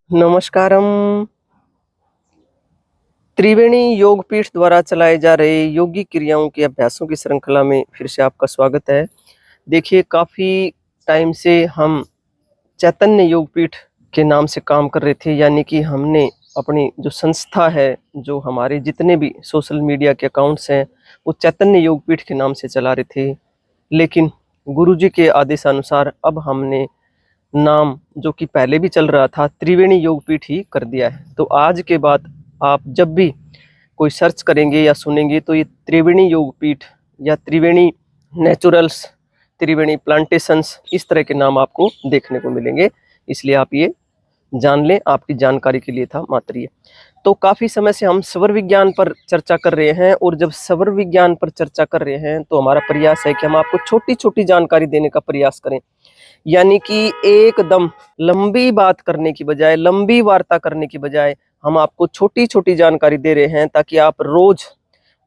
नमस्कारम। त्रिवेणी योगपीठ द्वारा चलाए जा रहे योगी क्रियाओं के अभ्यासों की श्रृंखला में फिर से आपका स्वागत है। देखिए, काफ़ी टाइम से हम चैतन्य योगपीठ के नाम से काम कर रहे थे, यानी कि हमने अपनी जो संस्था है, जो हमारे जितने भी सोशल मीडिया के अकाउंट्स हैं, वो चैतन्य योगपीठ के नाम से चला रहे थे। लेकिन गुरुजी के आदेशानुसार अब हमने नाम, जो कि पहले भी चल रहा था, त्रिवेणी योगपीठ ही कर दिया है। तो आज के बाद आप जब भी कोई सर्च करेंगे या सुनेंगे तो ये त्रिवेणी योगपीठ या त्रिवेणी नेचुरल्स, त्रिवेणी प्लांटेशंस, इस तरह के नाम आपको देखने को मिलेंगे। इसलिए आप ये जान लें, आपकी जानकारी के लिए था मात्र ये। तो काफ़ी समय से हम स्वर विज्ञान पर चर्चा कर रहे हैं, और जब स्वर विज्ञान पर चर्चा कर रहे हैं तो हमारा प्रयास है कि हम आपको छोटी छोटी जानकारी देने का प्रयास करें। यानी कि एकदम लंबी बात करने की बजाय, लंबी वार्ता करने की बजाय हम आपको छोटी छोटी जानकारी दे रहे हैं, ताकि आप रोज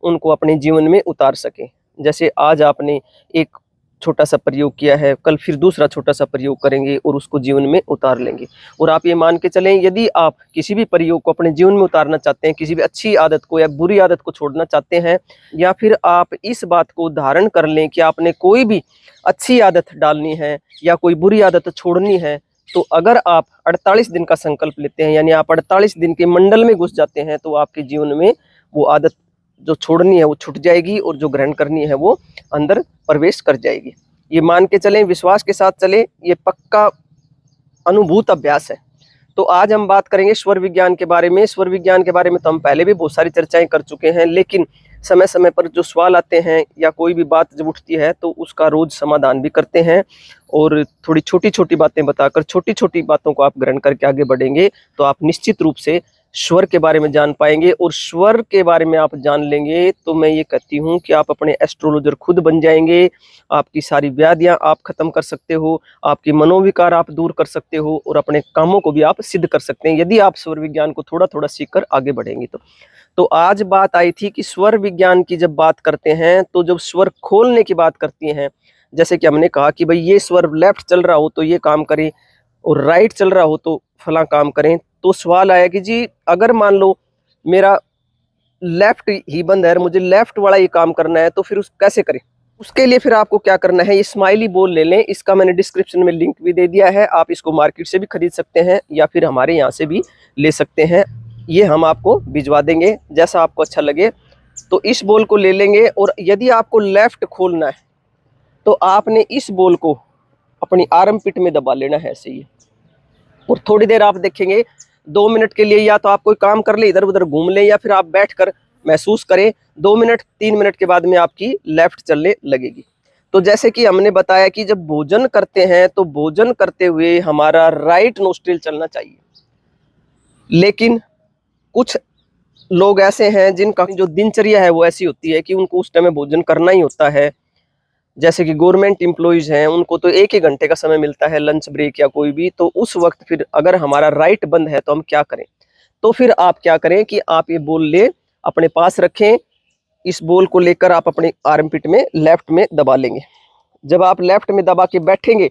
उनको अपने जीवन में उतार सकें। जैसे आज आपने एक छोटा सा प्रयोग किया है, कल फिर दूसरा छोटा सा प्रयोग करेंगे और उसको जीवन में उतार लेंगे। और आप ये मान के चलें, यदि आप किसी भी प्रयोग को अपने जीवन में उतारना चाहते हैं, किसी भी अच्छी आदत को या बुरी आदत को छोड़ना चाहते हैं, या फिर आप इस बात को धारण कर लें कि आपने कोई भी अच्छी आदत डालनी है या कोई बुरी आदत छोड़नी है, तो अगर आप 48 दिन का संकल्प लेते हैं, यानी आप 48 दिन के मंडल में घुस जाते हैं, तो आपके जीवन में वो आदत जो छोड़नी है वो छूट जाएगी, और जो ग्रहण करनी है वो अंदर प्रवेश कर जाएगी। ये मान के चलें, विश्वास के साथ चलें, ये पक्का अनुभूत अभ्यास है। तो आज हम बात करेंगे स्वर विज्ञान के बारे में। स्वर विज्ञान के बारे में तो हम पहले भी बहुत सारी चर्चाएं कर चुके हैं, लेकिन समय समय पर जो सवाल आते हैं या कोई भी बात जब उठती है तो उसका रोज समाधान भी करते हैं, और थोड़ी छोटी छोटी बातें बताकर, छोटी छोटी बातों को आप ग्रहण करके आगे बढ़ेंगे तो आप निश्चित रूप से स्वर के बारे में जान पाएंगे। और स्वर के बारे में आप जान लेंगे तो मैं ये कहती हूँ कि आप अपने एस्ट्रोलॉजर खुद बन जाएंगे। आपकी सारी व्याधियां आप खत्म कर सकते हो, आपकी मनोविकार आप दूर कर सकते हो, और अपने कामों को भी आप सिद्ध कर सकते हैं, यदि आप स्वर विज्ञान को थोड़ा थोड़ा सीखकर आगे बढ़ेंगे तो आज बात आई थी कि स्वर विज्ञान की जब बात करते हैं तो जब स्वर खोलने की बात करती हैं, जैसे कि हमने कहा कि भाई ये स्वर लेफ्ट चल रहा हो तो ये काम करें, और राइट चल रहा हो तो फला काम करें। तो सवाल आया कि जी, अगर मान लो मेरा लेफ्ट ही बंद है, मुझे लेफ्ट वाला ही काम करना है, तो फिर उस कैसे करें? उसके लिए फिर आपको क्या करना है, ये स्माइली बोल ले लें। इसका मैंने डिस्क्रिप्शन में लिंक भी दे दिया है, आप इसको मार्केट से भी खरीद सकते हैं या फिर हमारे यहाँ से भी ले सकते हैं। ये हम आपको भिजवा देंगे, जैसा आपको अच्छा लगे। तो इस बॉल को ले लेंगे, और यदि आपको लेफ्ट खोलना है तो आपने इस बॉल को अपनी आर्म पिट में दबा लेना है, ऐसे ही। और थोड़ी देर आप देखेंगे, 2 मिनट के लिए या तो आप कोई काम कर ले, इधर उधर घूम लें, या फिर आप बैठकर महसूस करें। 2 मिनट 3 मिनट के बाद में आपकी लेफ्ट चलने लगेगी। तो जैसे कि हमने बताया कि जब भोजन करते हैं तो भोजन करते हुए हमारा राइट नोस्ट्रिल चलना चाहिए, लेकिन कुछ लोग ऐसे हैं जिनका जो दिनचर्या है वो ऐसी होती है कि उनको उस टाइम में भोजन करना ही होता है। जैसे कि गवर्नमेंट एम्प्लॉइज हैं, उनको तो 1 ही घंटे का समय मिलता है, लंच ब्रेक या कोई भी। तो उस वक्त फिर अगर हमारा राइट बंद है तो हम क्या करें? तो फिर आप क्या करें कि आप ये बॉल ले अपने पास रखें। इस बॉल को लेकर आप अपने आर्म पिट में लेफ्ट में दबा लेंगे। जब आप लेफ्ट में दबा के बैठेंगे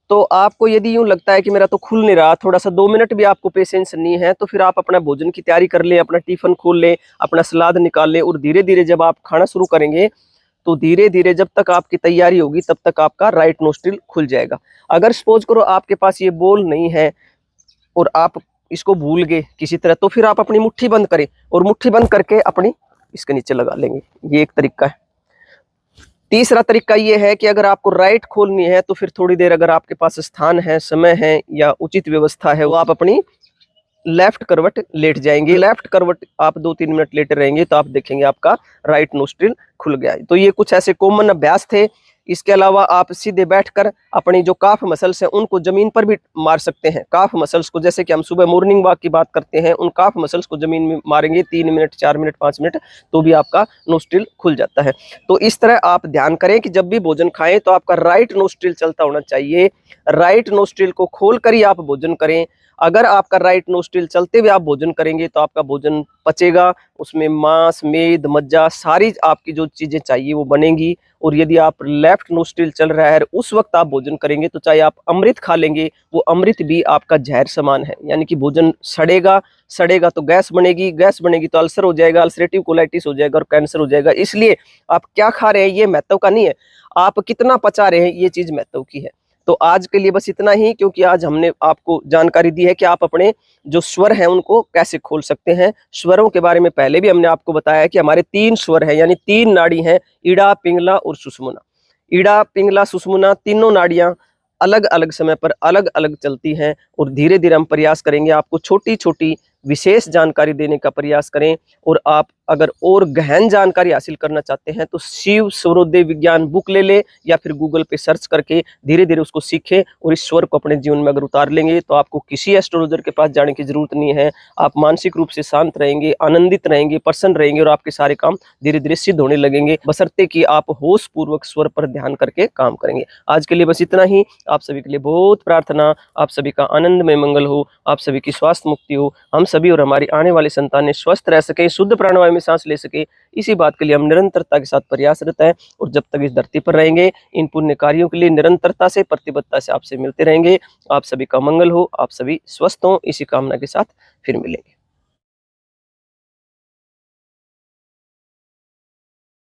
तो आपको यदि यूं लगता है कि मेरा तो खुल नहीं रहा, थोड़ा सा 2 मिनट भी आपको पेशेंस नहीं है, तो फिर आप अपना भोजन की तैयारी कर लें, अपना टिफिन खोल लें, अपना सलाद निकाल लें, और धीरे धीरे जब आप खाना शुरू करेंगे तो धीरे धीरे जब तक आपकी तैयारी होगी तब तक आपका राइट नोस्ट्रिल खुल जाएगा। अगर सपोज करो आपके पास ये बॉल नहीं है और आप इसको भूल गए किसी तरह, तो फिर आप अपनी मुट्ठी बंद करें, और मुट्ठी बंद करके अपनी इसके नीचे लगा लेंगे। ये एक तरीका है। तीसरा तरीका ये है कि अगर आपको राइट खोलनी है तो फिर थोड़ी देर, अगर आपके पास स्थान है, समय है या उचित व्यवस्था है, वो आप अपनी लेफ्ट करवट लेट जाएंगे। लेफ्ट करवट आप 2-3 मिनट लेटे रहेंगे तो आप देखेंगे आपका राइट नोस्ट्रिल खुल गया है। तो ये कुछ ऐसे कॉमन अभ्यास थे। इसके अलावा आप सीधे बैठकर अपनी जो काफ मसल्स हैं उनको जमीन पर भी मार सकते हैं। काफ मसल्स को, जैसे कि हम सुबह मॉर्निंग वॉक की बात करते हैं, उन काफ मसल्स को जमीन में मारेंगे 3 मिनट, 4 मिनट, 5 मिनट, तो भी आपका नोस्ट्रिल खुल जाता है। तो इस तरह आप ध्यान करें कि जब भी भोजन खाएं तो आपका राइट नोस्ट्रिल चलता होना चाहिए। राइट नोस्ट्रिल को खोल कर ही आप भोजन करें। अगर आपका राइट नोस्ट्रिल चलते हुए आप भोजन करेंगे तो आपका भोजन पचेगा, उसमें मांस, मेद, मज्जा सारी आपकी जो चीजें चाहिए वो बनेंगी। और यदि आप लेफ्ट नोस्ट्रिल चल रहा है उस वक्त आप भोजन करेंगे तो चाहे आप अमृत खा लेंगे, वो अमृत भी आपका जहर समान है, यानी कि भोजन सड़ेगा तो गैस बनेगी तो अल्सर हो जाएगा, अल्सरेटिव कोलाइटिस हो जाएगा और कैंसर हो जाएगा। इसलिए आप क्या खा रहे हैं ये महत्व का नहीं है, आप कितना पचा रहे हैं ये चीज महत्व की है। तो आज के लिए बस इतना ही, क्योंकि आज हमने आपको जानकारी दी है कि आप अपने जो स्वर हैं उनको कैसे खोल सकते हैं। स्वरों के बारे में पहले भी हमने आपको बताया है कि हमारे 3 स्वर हैं, यानी 3 नाड़ी हैं, इड़ा, पिंगला और सुषुम्ना। इड़ा, पिंगला, सुषुम्ना तीनों नाड़ियां अलग अलग समय पर अलग अलग चलती हैं। और धीरे धीरे हम प्रयास करेंगे आपको छोटी छोटी विशेष जानकारी देने का प्रयास करें। और आप अगर और गहन जानकारी हासिल करना चाहते हैं तो शिव स्वरोदय विज्ञान बुक ले ले, या फिर गूगल पे सर्च करके धीरे धीरे उसको सीखें। और इस स्वर को अपने जीवन में अगर उतार लेंगे तो आपको किसी एस्ट्रोलॉजर के पास जाने की जरूरत नहीं है। आप मानसिक रूप से शांत रहेंगे, आनंदित रहेंगे, प्रसन्न रहेंगे और आपके सारे काम धीरे धीरे सिद्ध होने लगेंगे, बशर्ते कि आप होश पूर्वक स्वर पर ध्यान करके काम करेंगे। आज के लिए बस इतना ही। आप सभी के लिए बहुत प्रार्थना, आप सभी का आनंद में मंगल हो, आप सभी की स्वास्थ्य मुक्ति हो, हम सभी और हमारी आने वाली संतानें स्वस्थ रह सके, शुद्ध प्राणवायु में सांस ले सके, इसी बात के लिए हम निरंतरता के साथ प्रयासरत हैं। और जब तक इस धरती पर रहेंगे इन पुण्य कार्यों के लिए निरंतरता से, प्रतिबद्धता से आपसे मिलते रहेंगे। आप सभी का मंगल हो, आप सभी स्वस्थ हो, इसी कामना के साथ फिर मिलेंगे।